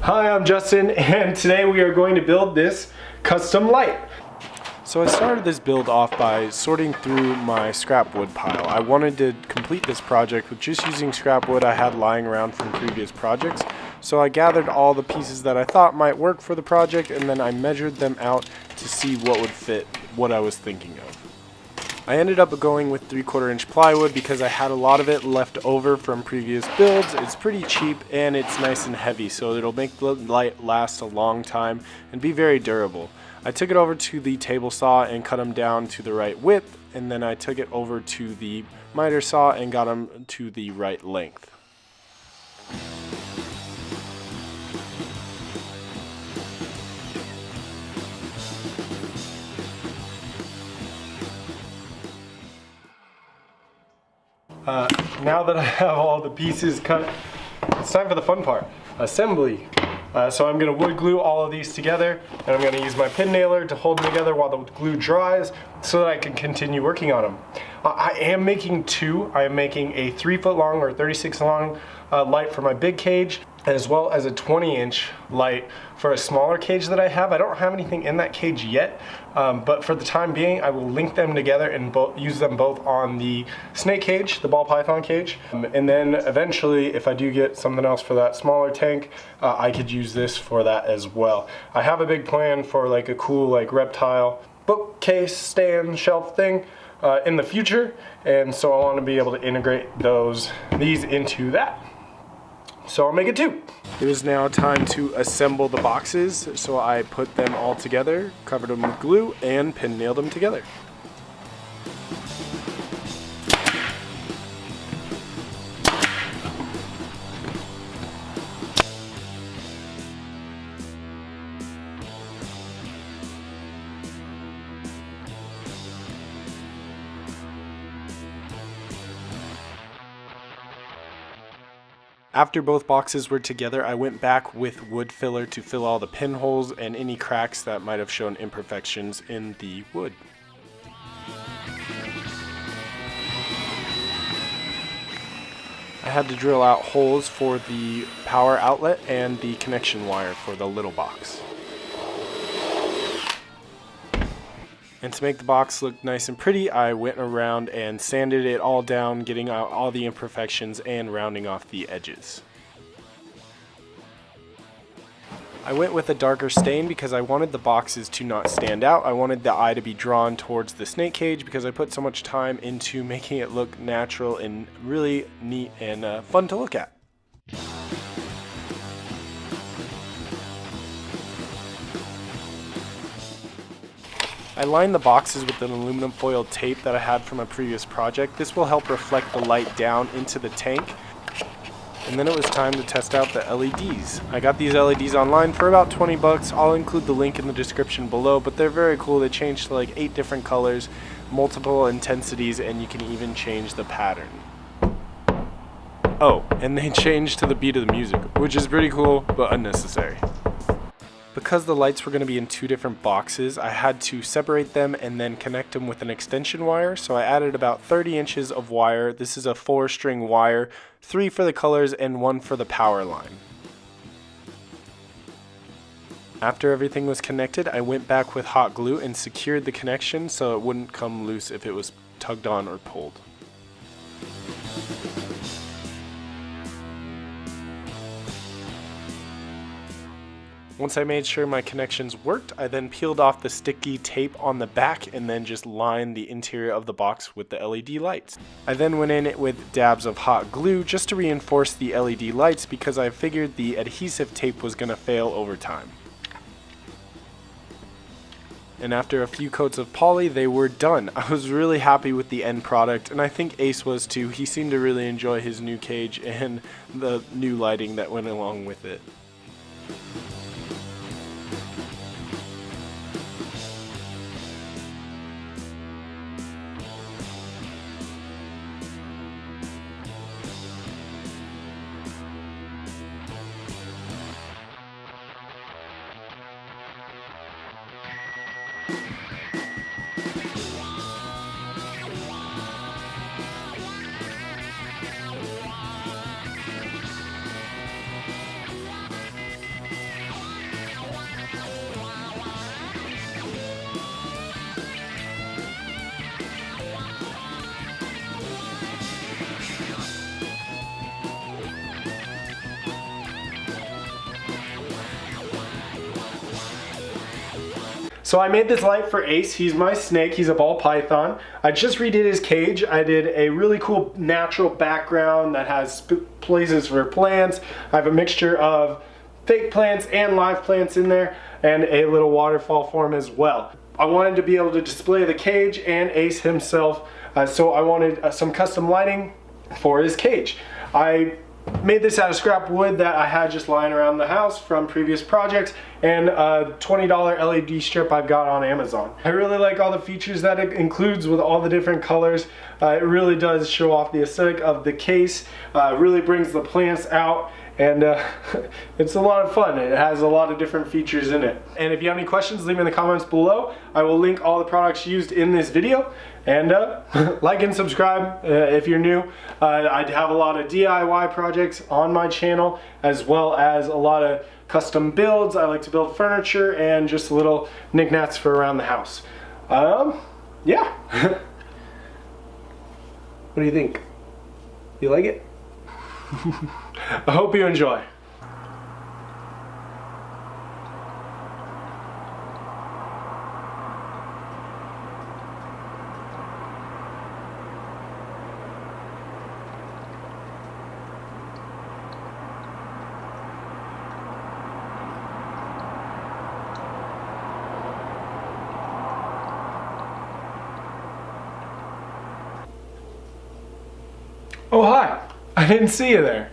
Hi, I'm Justin, and today we are going to build this custom light. So I started this build off by sorting through my scrap wood pile. I wanted to complete this project with just using scrap wood I had lying around from previous projects. So I gathered all the pieces that I thought might work for the project, and then I measured them out to see what would fit what I was thinking of. I ended up going with 3/4 inch plywood because I had a lot of it left over from previous builds. It's pretty cheap and it's nice and heavy, so it'll make the light last a long time and be very durable. I took it over to the table saw and cut them down to the right width, and then I took it over to the miter saw and got them to the right length. Now that I have all the pieces cut, it's time for the fun part, assembly. So I'm going to wood glue all of these together, and I'm going to use my pin nailer to hold them together while the glue dries so that I can continue working on them. I am making two. I am making a 3-foot long or 36 long light for my big cage, as well as a 20-inch light for a smaller cage that I have. I don't have anything in that cage yet, but for the time being, I will link them together and use them both on the snake cage, the ball python cage, and then eventually, if I do get something else for that smaller tank, I could use this for that as well. I have a big plan for like a cool like reptile bookcase stand shelf thing in the future, and so I want to be able to integrate these into that. So I'll make it two. It is now time to assemble the boxes, so I put them all together, covered them with glue, and pin nailed them together. After both boxes were together, I went back with wood filler to fill all the pinholes and any cracks that might have shown imperfections in the wood. I had to drill out holes for the power outlet and the connection wire for the little box. And to make the box look nice and pretty, I went around and sanded it all down, getting out all the imperfections and rounding off the edges. I went with a darker stain because I wanted the boxes to not stand out. I wanted the eye to be drawn towards the snake cage because I put so much time into making it look natural and really neat and fun to look at. I lined the boxes with an aluminum foil tape that I had from a previous project. This will help reflect the light down into the tank. And then it was time to test out the LEDs. I got these LEDs online for about 20 bucks. I'll include the link in the description below, but they're very cool. They change to like 8 different colors, multiple intensities, and you can even change the pattern. Oh, and they change to the beat of the music, which is pretty cool, but unnecessary. Because the lights were going to be in 2 different boxes, I had to separate them and then connect them with an extension wire. So I added about 30 inches of wire. This is a 4-string wire, 3 for the colors and 1 for the power line. After everything was connected, I went back with hot glue and secured the connection so it wouldn't come loose if it was tugged on or pulled. Once I made sure my connections worked, I then peeled off the sticky tape on the back and then just lined the interior of the box with the LED lights. I then went in with dabs of hot glue just to reinforce the LED lights because I figured the adhesive tape was going to fail over time. And after a few coats of poly, they were done. I was really happy with the end product, and I think Ace was too. He seemed to really enjoy his new cage and the new lighting that went along with it. So I made this light for Ace. He's my snake. He's a ball python. I just redid his cage. I did a really cool natural background that has places for plants. I have a mixture of fake plants and live plants in there, and a little waterfall for him as well. I wanted to be able to display the cage and Ace himself, so I wanted some custom lighting for his cage. I made this out of scrap wood that I had just lying around the house from previous projects, and a $20 LED strip I've got on Amazon. I really like all the features that it includes with all the different colors. It really does show off the aesthetic of the case, really brings the plants out, and it's a lot of fun. It has a lot of different features in it. And if you have any questions, leave them in the comments below. I will link all the products used in this video. And like and subscribe if you're new. I have a lot of DIY projects on my channel, as well as a lot of custom builds. I like to build furniture and just little knickknacks for around the house. Yeah. What do you think? You like it? I hope you enjoy. Oh, hi. I didn't see you there.